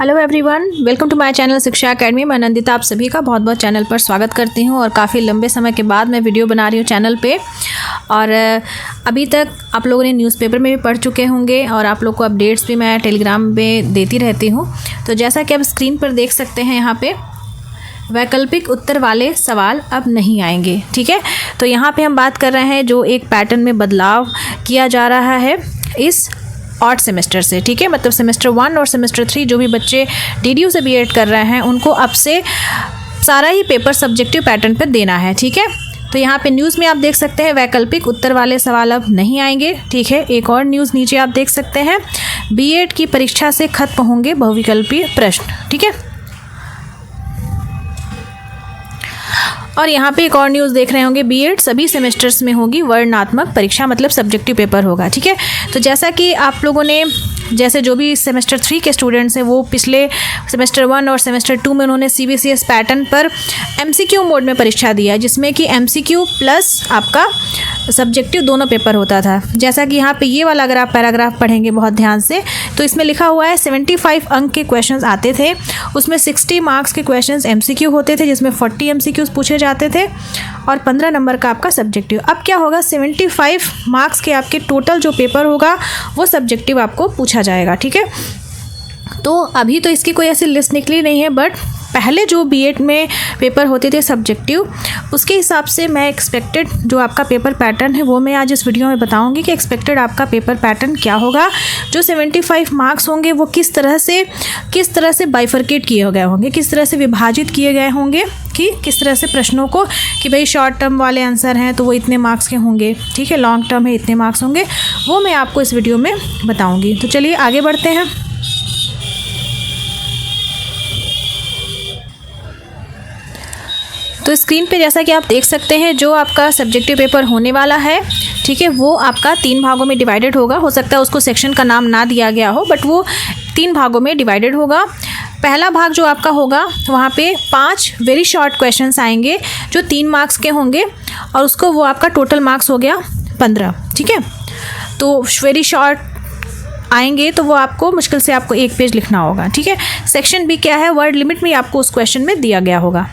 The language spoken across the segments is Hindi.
Hello everyone, welcome to my channel Shiksha academy. मैं नंदिता आप सभी का बहुत बहुत चैनल पर स्वागत करती हूं और काफ़ी लंबे समय के बाद मैं वीडियो बना रही हूं चैनल पे। और अभी तक आप लोगों ने न्यूज़पेपर में भी पढ़ चुके होंगे और आप लोग को अपडेट्स भी मैं टेलीग्राम में देती रहती हूं। तो जैसा कि आप स्क्रीन पर देख सकते हैं, यहाँ पे वैकल्पिक उत्तर वाले सवाल अब नहीं आएंगे। ठीक है, तो यहाँ पे हम बात कर रहे हैं जो एक पैटर्न में बदलाव किया जा रहा है इस ऑड सेमेस्टर से। ठीक है, मतलब सेमेस्टर 1 और सेमेस्टर 3 जो भी बच्चे DDU से B.Ed कर रहे हैं उनको अब से सारा ही पेपर सब्जेक्टिव पैटर्न पर देना है। ठीक है, तो यहाँ पे न्यूज़ में आप देख सकते हैं वैकल्पिक उत्तर वाले सवाल अब नहीं आएंगे। ठीक है, एक और न्यूज़ नीचे आप देख सकते हैं, B.Ed की परीक्षा से खत्म होंगे बहुविकल्पीय प्रश्न। ठीक है, और यहाँ पे एक और न्यूज़ देख रहे होंगे, B.Ed सभी सेमेस्टर्स में होगी वर्णनात्मक परीक्षा, मतलब सब्जेक्टिव पेपर होगा। ठीक है, तो जैसा कि आप लोगों ने जैसे जो भी सेमेस्टर 3 के स्टूडेंट्स हैं वो पिछले सेमेस्टर 1 और सेमेस्टर 2 में उन्होंने CBCS पैटर्न पर MCQ मोड में परीक्षा दिया, जिसमें कि MCQ प्लस आपका सब्जेक्टिव दोनों पेपर होता था। जैसा कि यहाँ पे ये वाला अगर आप पैराग्राफ पढ़ेंगे बहुत ध्यान से तो इसमें लिखा हुआ है 75 अंक के क्वेश्चंस आते थे, उसमें 60 मार्क्स के क्वेश्चंस MCQ होते थे, जिसमें 40 MCQs पूछे जाते थे और 15 नंबर का आपका सब्जेक्टिव। अब क्या होगा, 75 मार्क्स के आपके टोटल जो पेपर होगा वो सब्जेक्टिव आपको पूछा जाएगा। ठीक है, तो अभी तो इसकी कोई ऐसी लिस्ट निकली नहीं है, बट पहले जो B.Ed में पेपर होते थे सब्जेक्टिव, उसके हिसाब से मैं एक्सपेक्टेड जो आपका पेपर पैटर्न है वो मैं आज इस वीडियो में बताऊंगी कि एक्सपेक्टेड आपका पेपर पैटर्न क्या होगा। जो 75 मार्क्स होंगे वो किस तरह से बाइफरकेट किए गए होंगे, किस तरह से विभाजित किए गए होंगे, कि किस तरह से प्रश्नों को कि भाई शॉर्ट टर्म वाले आंसर हैं तो वो इतने मार्क्स के होंगे, ठीक है, लॉन्ग टर्म है इतने मार्क्स होंगे, वो मैं आपको इस वीडियो में बताऊँगी। तो चलिए आगे बढ़ते हैं। तो स्क्रीन पे जैसा कि आप देख सकते हैं जो आपका सब्जेक्टिव पेपर होने वाला है, ठीक है, वो आपका 3 भागों में डिवाइडेड होगा। हो सकता है उसको सेक्शन का नाम ना दिया गया हो, बट वो 3 भागों में डिवाइडेड होगा। पहला भाग जो आपका होगा वहाँ पे 5 वेरी शॉर्ट क्वेश्चंस आएंगे जो 3 मार्क्स के होंगे और उसको वो आपका टोटल मार्क्स हो गया 15। ठीक है, तो वेरी शॉर्ट आएंगे तो वो आपको मुश्किल से आपको 1 पेज लिखना होगा। ठीक है, सेक्शन B क्या है, वर्ड लिमिट भी आपको उस क्वेश्चन में दिया गया होगा।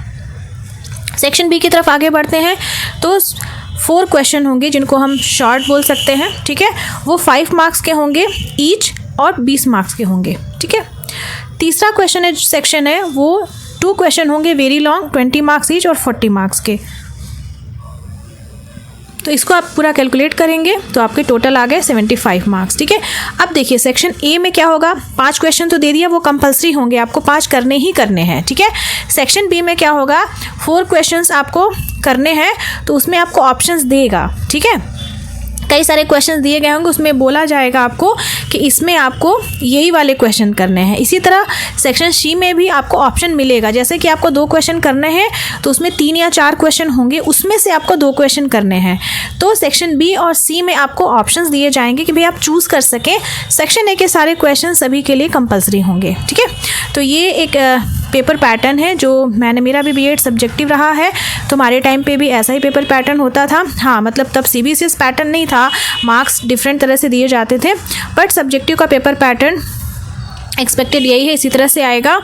सेक्शन B की तरफ आगे बढ़ते हैं तो 4 क्वेश्चन होंगे जिनको हम शॉर्ट बोल सकते हैं। ठीक है, वो 5 मार्क्स के होंगे ईच और 20 मार्क्स के होंगे। ठीक है, तीसरा क्वेश्चन सेक्शन है वो 2 क्वेश्चन होंगे वेरी लॉन्ग, 20 मार्क्स ईच और 40 मार्क्स के। तो इसको आप पूरा कैलकुलेट करेंगे तो आपके टोटल आ गए 75 मार्क्स। ठीक है, अब देखिए सेक्शन A में क्या होगा, 5 क्वेश्चन तो दे दिया, वो कंपलसरी होंगे, आपको 5 करने ही करने हैं। ठीक है, सेक्शन B में क्या होगा, 4 क्वेश्चंस आपको करने हैं, तो उसमें आपको ऑप्शंस देगा। ठीक है, कई सारे क्वेश्चन दिए गए होंगे, उसमें बोला जाएगा आपको कि इसमें आपको यही वाले क्वेश्चन करने हैं। इसी तरह सेक्शन C में भी आपको ऑप्शन मिलेगा, जैसे कि आपको 2 क्वेश्चन करने हैं तो उसमें 3 या 4 क्वेश्चन होंगे, उसमें से आपको 2 क्वेश्चन करने हैं। तो सेक्शन B और C में आपको ऑप्शंस दिए जाएंगे कि भाई आप चूज़ कर सकें। सेक्शन A के सारे क्वेश्चन सभी के लिए कंपलसरी होंगे। ठीक है, तो ये एक पेपर पैटर्न है जो मेरा भी B.Ed सब्जेक्टिव रहा है, तो हमारे टाइम पे भी ऐसा ही पेपर पैटर्न होता था। हाँ, मतलब तब CBCS पैटर्न नहीं था, मार्क्स डिफरेंट तरह से दिए जाते थे, बट सब्जेक्टिव का पेपर पैटर्न एक्सपेक्टेड यही है, इसी तरह से आएगा।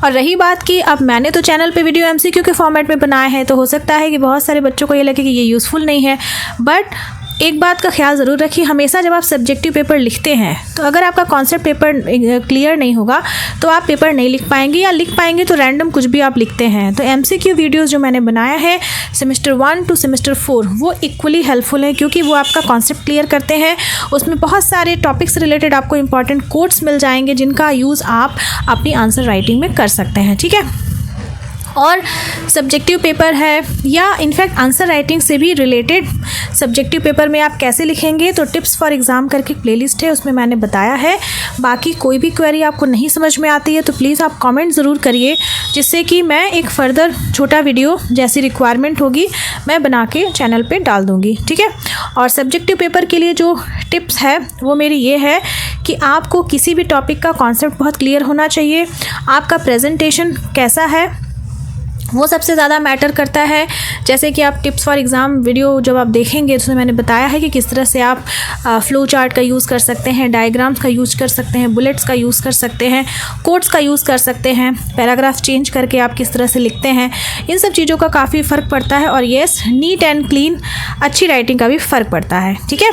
और रही बात कि अब मैंने तो चैनल पे वीडियो MCQ के फॉर्मेट में बनाए हैं, तो हो सकता है कि बहुत सारे बच्चों को ये लगे कि ये यूज़फुल नहीं है, बट एक बात का ख्याल ज़रूर रखिए, हमेशा जब आप सब्जेक्टिव पेपर लिखते हैं तो अगर आपका कॉन्सेप्ट पेपर क्लियर नहीं होगा तो आप पेपर नहीं लिख पाएंगे, या लिख पाएंगे तो रैंडम कुछ भी आप लिखते हैं। तो MCQ वीडियोस जो मैंने बनाया है सेमेस्टर 1 टू सेमेस्टर 4 वो इक्वली हेल्पफुल है, क्योंकि वो आपका कॉन्सेप्ट क्लियर करते हैं। उसमें बहुत सारे टॉपिक्स रिलेटेड आपको इंपॉर्टेंट कोट्स मिल जाएंगे जिनका यूज़ आप अपनी आंसर राइटिंग में कर सकते हैं। ठीक है, और सब्जेक्टिव पेपर है या इनफैक्ट आंसर राइटिंग से भी रिलेटेड सब्जेक्टिव पेपर में आप कैसे लिखेंगे, तो टिप्स फॉर एग्ज़ाम करके प्लेलिस्ट है, उसमें मैंने बताया है। बाकी कोई भी क्वेरी आपको नहीं समझ में आती है तो प्लीज़ आप कमेंट ज़रूर करिए, जिससे कि मैं एक फ़र्दर छोटा वीडियो जैसी रिक्वायरमेंट होगी मैं बना के चैनल पे डाल दूँगी। ठीक है, और सब्जेक्टिव पेपर के लिए जो टिप्स है वो मेरी ये है कि आपको किसी भी टॉपिक का कॉन्सेप्ट बहुत क्लियर होना चाहिए, आपका प्रेजेंटेशन कैसा है, वो सबसे ज़्यादा मैटर करता है। जैसे कि आप टिप्स फॉर एग्ज़ाम वीडियो जब आप देखेंगे तो उसमें मैंने बताया है कि किस तरह से आप फ्लो चार्ट का यूज़ कर सकते हैं, डायग्राम्स का यूज़ कर सकते हैं, बुलेट्स का यूज़ कर सकते हैं, कोट्स का यूज़ कर सकते हैं, पैराग्राफ चेंज करके आप किस तरह से लिखते हैं, इन सब चीज़ों का काफ़ी फ़र्क पड़ता है। और येस, नीट एंड क्लीन अच्छी राइटिंग का भी फ़र्क पड़ता है, ठीक है।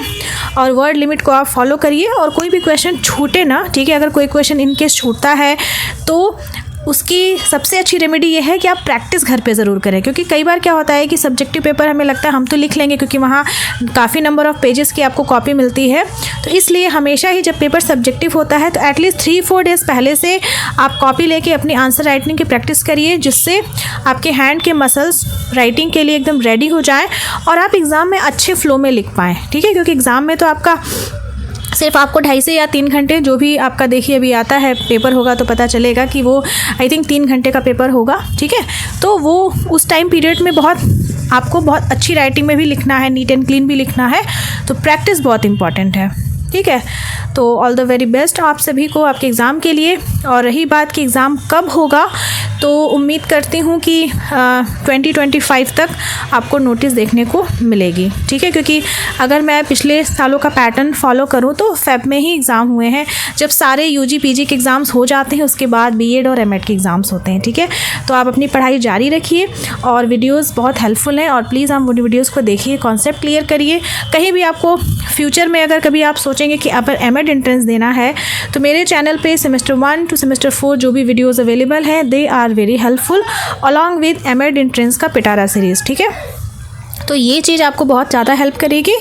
और वर्ड लिमिट को आप फॉलो करिए और कोई भी क्वेश्चन छूटे ना, ठीक है। अगर कोई क्वेश्चन इनकेस छूटता है तो उसकी सबसे अच्छी रेमेडी ये है कि आप प्रैक्टिस घर पे ज़रूर करें, क्योंकि कई बार क्या होता है कि सब्जेक्टिव पेपर हमें लगता है हम तो लिख लेंगे क्योंकि वहाँ काफ़ी नंबर ऑफ़ पेजेस की आपको कॉपी मिलती है। तो इसलिए हमेशा ही जब पेपर सब्जेक्टिव होता है तो एटलीस्ट 3-4 डेज़ पहले से आप कॉपी लेके अपनी आंसर राइटिंग की प्रैक्टिस करिए, जिससे आपके हैंड के मसल्स राइटिंग के लिए एकदम रेडी हो जाएँ और आप एग्ज़ाम में अच्छे फ्लो में लिख पाएँ, ठीक है। क्योंकि एग्ज़ाम में तो आपका सिर्फ आपको 2.5 से या 3 घंटे जो भी आपका देखिए अभी आता है पेपर होगा तो पता चलेगा कि वो आई थिंक 3 घंटे का पेपर होगा, ठीक है। तो वो उस टाइम पीरियड में आपको बहुत अच्छी राइटिंग में भी लिखना है, नीट एंड क्लीन भी लिखना है, तो प्रैक्टिस बहुत इंपॉर्टेंट है, ठीक है। तो ऑल द वेरी बेस्ट आप सभी को आपके एग्ज़ाम के लिए। और रही बात कि एग्ज़ाम कब होगा, तो उम्मीद करती हूँ कि 2025 तक आपको नोटिस देखने को मिलेगी, ठीक है। क्योंकि अगर मैं पिछले सालों का पैटर्न फॉलो करूँ तो फेब में ही एग्ज़ाम हुए हैं, जब सारे यूजी पीजी के एग्ज़ाम्स हो जाते हैं उसके बाद बीएड और एमएड के एग्ज़ाम्स होते हैं, ठीक है। तो आप अपनी पढ़ाई जारी रखिए और वीडियोज़ बहुत हेल्पफुल हैं और प्लीज़ आप उन वीडियोज़ को देखिए, कॉन्सेप्ट क्लियर करिए। कहीं भी आपको फ्यूचर में अगर कभी आप सोचेंगे कि अगर एमएड एंट्रेंस देना है तो मेरे चैनल पे सेमेस्टर 1 to सेमेस्टर 4 जो भी वीडियोज़ अवेलेबल हैं they are very helpful along with MEd entrance का पिटारा सीरीज़, ठीक है। तो ये चीज़ आपको बहुत ज़्यादा हेल्प करेगी।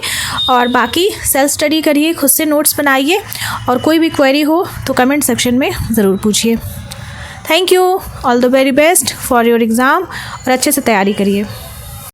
और बाकी सेल्फ स्टडी करिए, खुद से नोट्स बनाइए और कोई भी क्वेरी हो तो कमेंट सेक्शन में ज़रूर पूछिए। Thank you, all the very best for your exam और अच्छे से तैयारी करिए।